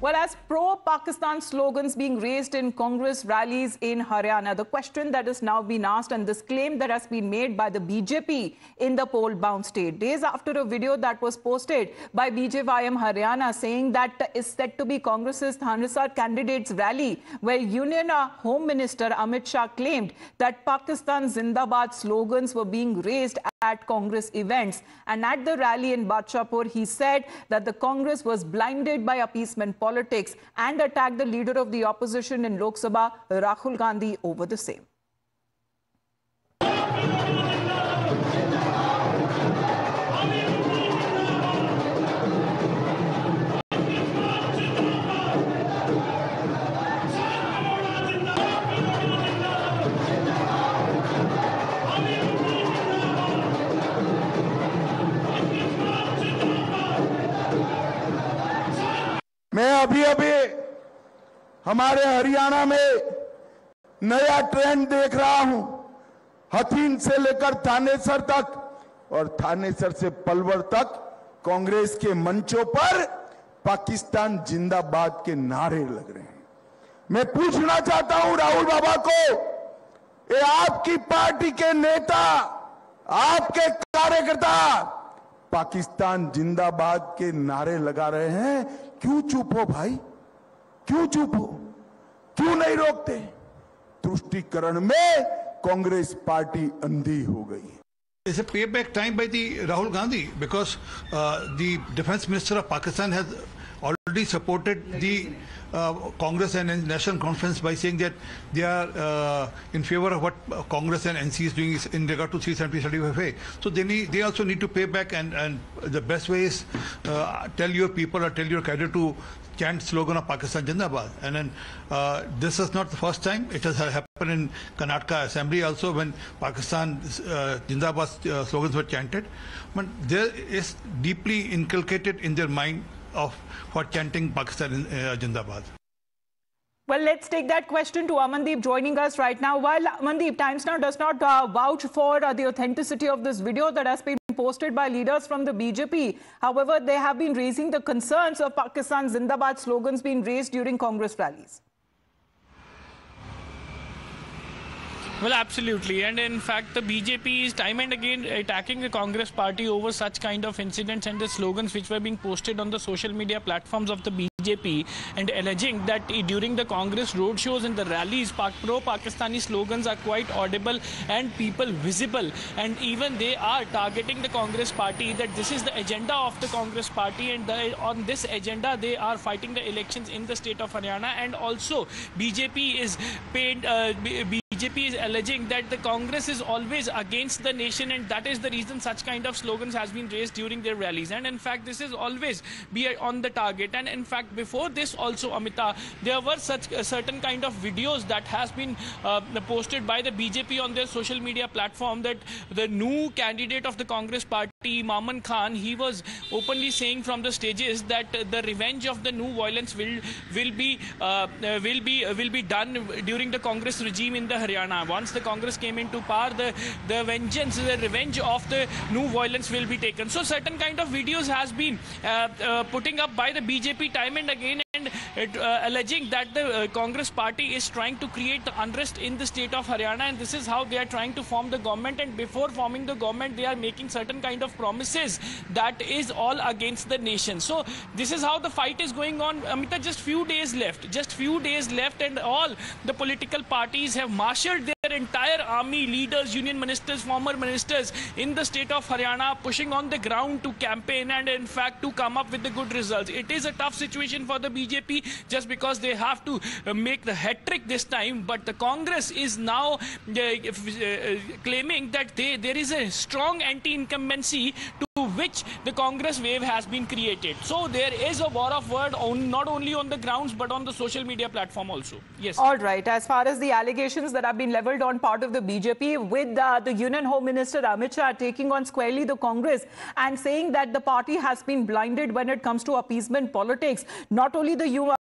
Well, as pro-Pakistan slogans being raised in Congress rallies in Haryana, the question that is now being asked and this claim that has been made by the BJP in the poll-bound state, days after a video that was posted by BJYM Haryana saying that is said to be Congress's Thanesar candidates rally, where Union Home Minister Amit Shah claimed that Pakistan Zindabad slogans were being raised at Congress events. And at the rally in Badshahpur, he said that the Congress was blinded by appeasement politics and attacked the leader of the opposition in Lok Sabha, Rahul Gandhi, over the same. मैं अभी हमारे हरियाणा में नया trend देख रहा हूं। हथीन से लेकर थानेसर तक और थानेसर से पलवल तक कांग्रेस के मंचों पर पाकिस्तान जिंदाबाद के नारे लग रहे हैं। मैं पूछना चाहता हूं राहुल बाबा को, ये आपकी पार्टी के नेता, आपके कार्यकर्ता पाकिस्तान जिंदाबाद के नारे लगा रहे हैं, क्यों चुप हो भाई? क्यों चुप हो? क्यों नहीं रोकते? तुष्टीकरण में कांग्रेस पार्टी अंधी हो गई है। It's a payback time by the Rahul Gandhi because the Defense Minister of Pakistan has already supported the Congress and National Conference by saying that they are in favor of what Congress and NC is doing in regard to 370-35A. So they also need to pay back, and the best way is tell your people or tell your cadre to chant slogan of Pakistan Jindabad. And then this is not the first time. It has happened in Karnataka Assembly also when Pakistan Jindabad slogans were chanted. But there is deeply inculcated in their mind of for chanting Pakistan Jindabad. Well, let's take that question to Amandeep joining us right now. While Amandeep, Times Now does not vouch for the authenticity of this video that has been posted by leaders from the BJP. However, they have been raising the concerns of Pakistan Zindabad slogans being raised during Congress rallies. Well, absolutely. And in fact, the BJP is time and again attacking the Congress party over such kind of incidents and the slogans which were being posted on the social media platforms of the BJP, and alleging that during the Congress roadshows and the rallies, pro-Pakistani slogans are quite audible and people visible. And even they are targeting the Congress party, that this is the agenda of the Congress party, and on this agenda they are fighting the elections in the state of Haryana. And also BJP is BJP is alleging that the Congress is always against the nation, and that is the reason such kind of slogans has been raised during their rallies. And in fact, this is always be on the target. And in fact, before this also, Amita, there were such certain kind of videos that has been posted by the BJP on their social media platform, that the new candidate of the Congress party, Maman Khan, he was openly saying from the stages that the revenge of the new violence will be done during the Congress regime in the Haryana. Once the Congress came into power, the vengeance, the revenge of the new violence will be taken. So certain kind of videos has been putting up by the BJP time and again, and alleging that the Congress party is trying to create the unrest in the state of Haryana, and this is how they are trying to form the government. And before forming the government, they are making certain kind of promises that is all against the nation. So this is how the fight is going on. Amita, just few days left, and all the political parties have marshaled their entire army, leaders, union ministers, former ministers in the state of Haryana, pushing on the ground to campaign and in fact to come up with the good results. It is a tough situation for the BJP just because they have to make the hat-trick this time, but the Congress is now claiming that there is a strong anti-incumbency to which the Congress wave has been created. So there is a war of word not only on the grounds but on the social media platform also. Yes. All right. As far as the allegations that have been leveled on part of the BJP, with the Union Home Minister Amit Shah taking on squarely the Congress and saying that the party has been blinded when it comes to appeasement politics, not only the